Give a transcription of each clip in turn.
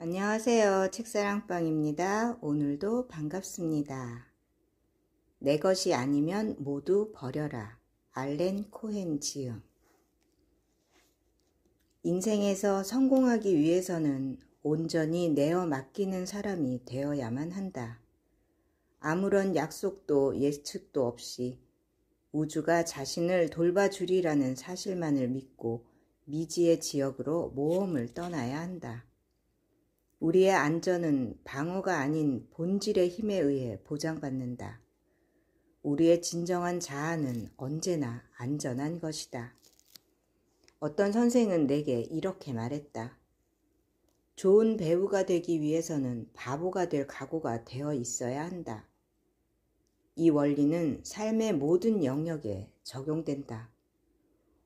안녕하세요. 책사랑방입니다. 오늘도 반갑습니다. 내 것이 아니면 모두 버려라. 알렌 코헨 지음. 인생에서 성공하기 위해서는 온전히 내어 맡기는 사람이 되어야만 한다. 아무런 약속도 예측도 없이 우주가 자신을 돌봐주리라는 사실만을 믿고 미지의 지역으로 모험을 떠나야 한다. 우리의 안전은 방어가 아닌 본질의 힘에 의해 보장받는다. 우리의 진정한 자아는 언제나 안전한 것이다. 어떤 선생은 내게 이렇게 말했다. 좋은 배우가 되기 위해서는 바보가 될 각오가 되어 있어야 한다. 이 원리는 삶의 모든 영역에 적용된다.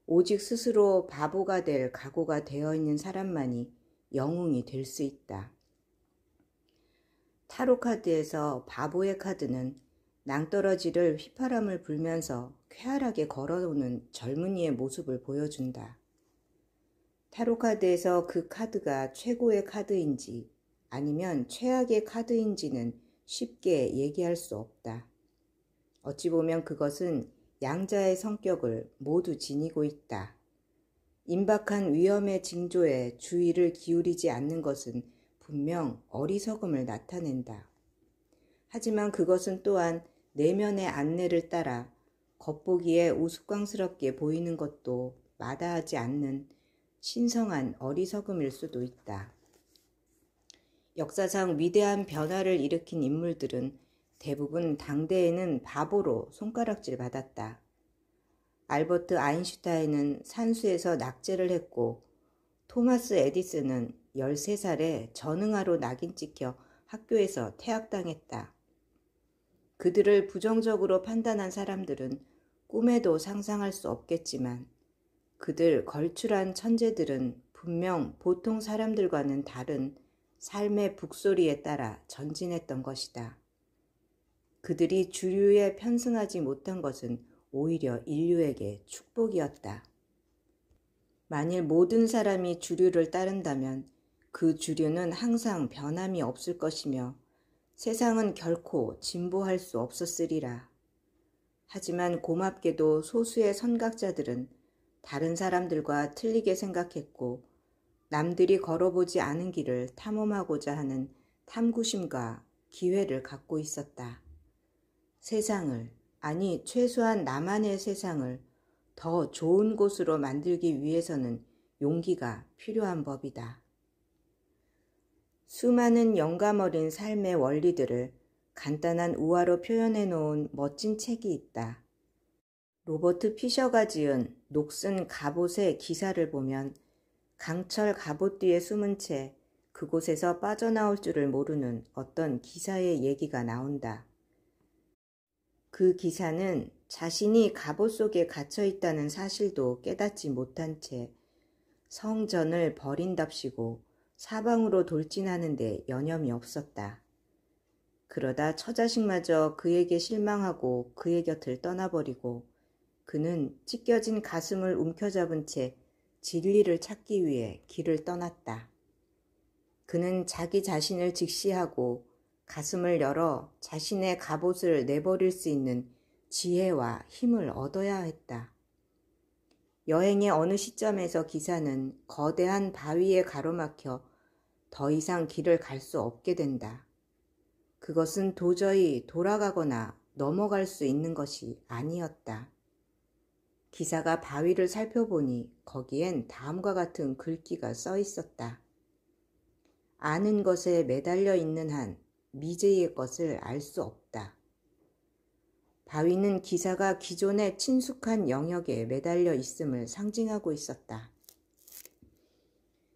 오직 스스로 바보가 될 각오가 되어 있는 사람만이 영웅이 될 수 있다. 타로 카드에서 바보의 카드는 낭떠러지를 휘파람을 불면서 쾌활하게 걸어오는 젊은이의 모습을 보여준다. 타로 카드에서 그 카드가 최고의 카드인지 아니면 최악의 카드인지는 쉽게 얘기할 수 없다. 어찌 보면 그것은 양자의 성격을 모두 지니고 있다. 임박한 위험의 징조에 주의를 기울이지 않는 것은 분명 어리석음을 나타낸다. 하지만 그것은 또한 내면의 안내를 따라 겉보기에 우스꽝스럽게 보이는 것도 마다하지 않는 신성한 어리석음일 수도 있다. 역사상 위대한 변화를 일으킨 인물들은 대부분 당대에는 바보로 손가락질 받았다. 알버트 아인슈타인은 산수에서 낙제를 했고 토마스 에디슨은 13살에 전응아로 낙인 찍혀 학교에서 퇴학당했다. 그들을 부정적으로 판단한 사람들은 꿈에도 상상할 수 없겠지만 그들 걸출한 천재들은 분명 보통 사람들과는 다른 삶의 북소리에 따라 전진했던 것이다. 그들이 주류에 편승하지 못한 것은 오히려 인류에게 축복이었다. 만일 모든 사람이 주류를 따른다면 그 주류는 항상 변함이 없을 것이며 세상은 결코 진보할 수 없었으리라. 하지만 고맙게도 소수의 선각자들은 다른 사람들과 틀리게 생각했고 남들이 걸어보지 않은 길을 탐험하고자 하는 탐구심과 기회를 갖고 있었다. 세상을, 아니 최소한 나만의 세상을 더 좋은 곳으로 만들기 위해서는 용기가 필요한 법이다. 수많은 영감 어린 삶의 원리들을 간단한 우화로 표현해 놓은 멋진 책이 있다. 로버트 피셔가 지은 녹슨 갑옷의 기사를 보면 강철 갑옷 뒤에 숨은 채 그곳에서 빠져나올 줄을 모르는 어떤 기사의 얘기가 나온다. 그 기사는 자신이 갑옷 속에 갇혀 있다는 사실도 깨닫지 못한 채 성전을 버린답시고 사방으로 돌진하는 데 여념이 없었다. 그러다 처자식마저 그에게 실망하고 그의 곁을 떠나버리고 그는 찢겨진 가슴을 움켜잡은 채 진리를 찾기 위해 길을 떠났다. 그는 자기 자신을 직시하고 가슴을 열어 자신의 갑옷을 내버릴 수 있는 지혜와 힘을 얻어야 했다. 여행의 어느 시점에서 기사는 거대한 바위에 가로막혀 더 이상 길을 갈 수 없게 된다. 그것은 도저히 돌아가거나 넘어갈 수 있는 것이 아니었다. 기사가 바위를 살펴보니 거기엔 다음과 같은 글귀가 써 있었다. 아는 것에 매달려 있는 한 미제의 것을 알 수 없다. 바위는 기사가 기존의 친숙한 영역에 매달려 있음을 상징하고 있었다.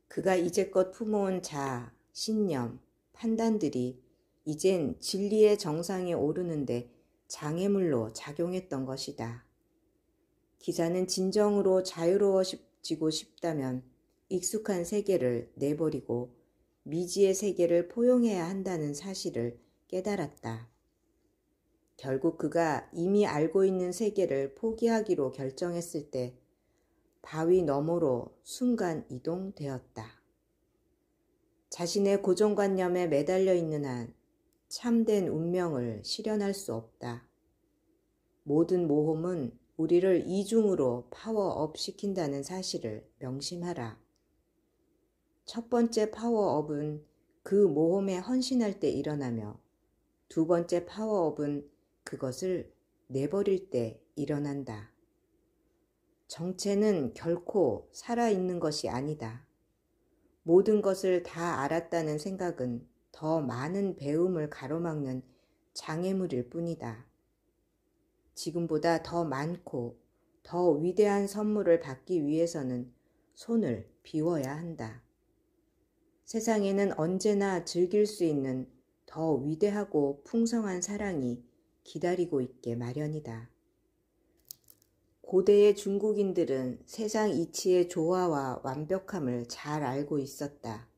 그가 이제껏 품어온 자아, 신념, 판단들이 이젠 진리의 정상에 오르는데 장애물로 작용했던 것이다. 기사는 진정으로 자유로워지고 싶다면 익숙한 세계를 내버리고 미지의 세계를 포용해야 한다는 사실을 깨달았다. 결국 그가 이미 알고 있는 세계를 포기하기로 결정했을 때 바위 너머로 순간 이동되었다. 자신의 고정관념에 매달려 있는 한 참된 운명을 실현할 수 없다. 모든 모험은 우리를 이중으로 파워업 시킨다는 사실을 명심하라. 첫 번째 파워업은 그 모험에 헌신할 때 일어나며 두 번째 파워업은 그것을 내버릴 때 일어난다. 정체는 결코 살아있는 것이 아니다. 모든 것을 다 알았다는 생각은 더 많은 배움을 가로막는 장애물일 뿐이다. 지금보다 더 많고 더 위대한 선물을 받기 위해서는 손을 비워야 한다. 세상에는 언제나 즐길 수 있는 더 위대하고 풍성한 사랑이 기다리고 있게 마련이다. 고대의 중국인들은 세상 이치의 조화와 완벽함을 잘 알고 있었다.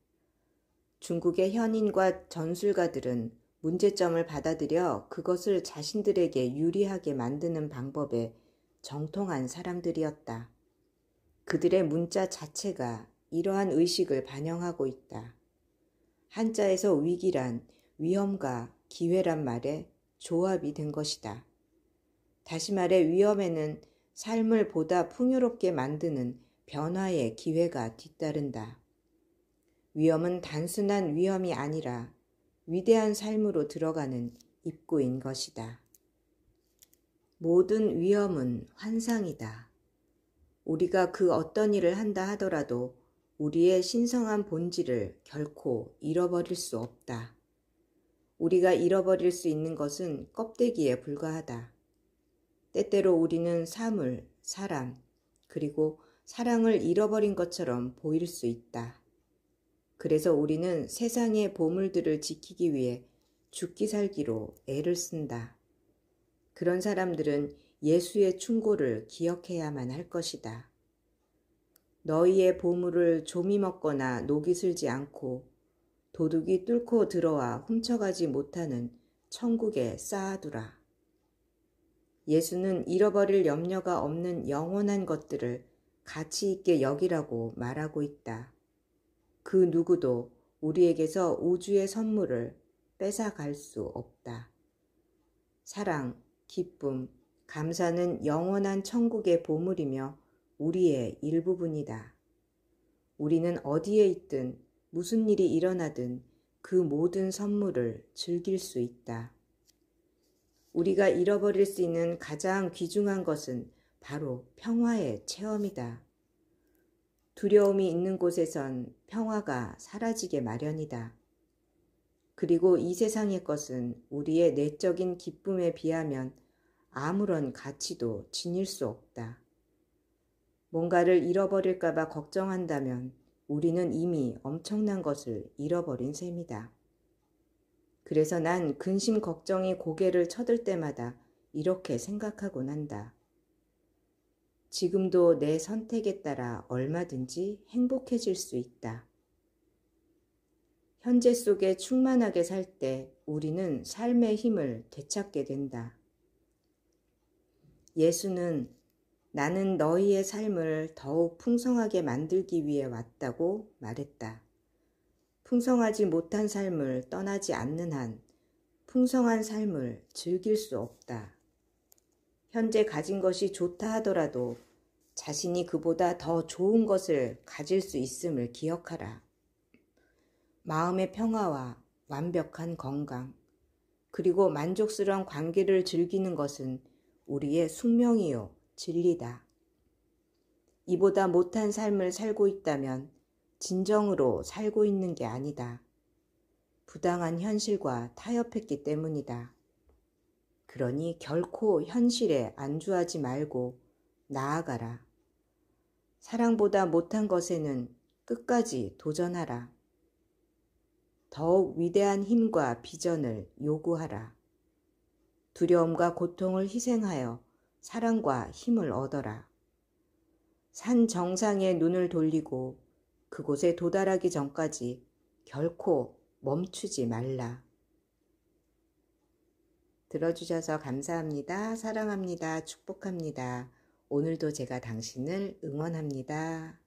중국의 현인과 전술가들은 문제점을 받아들여 그것을 자신들에게 유리하게 만드는 방법에 정통한 사람들이었다. 그들의 문자 자체가 이러한 의식을 반영하고 있다. 한자에서 위기란 위험과 기회란 말에 조합이 된 것이다. 다시 말해 위험에는 삶을 보다 풍요롭게 만드는 변화의 기회가 뒤따른다. 위험은 단순한 위험이 아니라 위대한 삶으로 들어가는 입구인 것이다. 모든 위험은 환상이다. 우리가 그 어떤 일을 한다 하더라도 우리의 신성한 본질을 결코 잃어버릴 수 없다. 우리가 잃어버릴 수 있는 것은 껍데기에 불과하다. 때때로 우리는 사물, 사람, 그리고 사랑을 잃어버린 것처럼 보일 수 있다. 그래서 우리는 세상의 보물들을 지키기 위해 죽기 살기로 애를 쓴다. 그런 사람들은 예수의 충고를 기억해야만 할 것이다. 너희의 보물을 좀이 먹거나 녹이 슬지 않고 도둑이 뚫고 들어와 훔쳐가지 못하는 천국에 쌓아두라. 예수는 잃어버릴 염려가 없는 영원한 것들을 가치 있게 여기라고 말하고 있다. 그 누구도 우리에게서 우주의 선물을 뺏어갈 수 없다. 사랑, 기쁨, 감사는 영원한 천국의 보물이며 우리의 일부분이다. 우리는 어디에 있든 무슨 일이 일어나든 그 모든 선물을 즐길 수 있다. 우리가 잃어버릴 수 있는 가장 귀중한 것은 바로 평화의 체험이다. 두려움이 있는 곳에선 평화가 사라지게 마련이다. 그리고 이 세상의 것은 우리의 내적인 기쁨에 비하면 아무런 가치도 지닐 수 없다. 뭔가를 잃어버릴까봐 걱정한다면 우리는 이미 엄청난 것을 잃어버린 셈이다. 그래서 난 근심 걱정이 고개를 쳐들 때마다 이렇게 생각하곤 한다. 지금도 내 선택에 따라 얼마든지 행복해질 수 있다. 현재 속에 충만하게 살 때 우리는 삶의 힘을 되찾게 된다. 예수는 나는 너희의 삶을 더욱 풍성하게 만들기 위해 왔다고 말했다. 풍성하지 못한 삶을 떠나지 않는 한 풍성한 삶을 즐길 수 없다. 현재 가진 것이 좋다 하더라도 자신이 그보다 더 좋은 것을 가질 수 있음을 기억하라. 마음의 평화와 완벽한 건강, 그리고 만족스러운 관계를 즐기는 것은 우리의 숙명이요 진리다. 이보다 못한 삶을 살고 있다면 진정으로 살고 있는 게 아니다. 부당한 현실과 타협했기 때문이다. 그러니 결코 현실에 안주하지 말고 나아가라. 사랑보다 못한 것에는 끝까지 도전하라. 더욱 위대한 힘과 비전을 요구하라. 두려움과 고통을 희생하여 사랑과 힘을 얻어라. 산 정상에 눈을 돌리고 그곳에 도달하기 전까지 결코 멈추지 말라. 들어주셔서 감사합니다. 사랑합니다. 축복합니다. 오늘도 제가 당신을 응원합니다.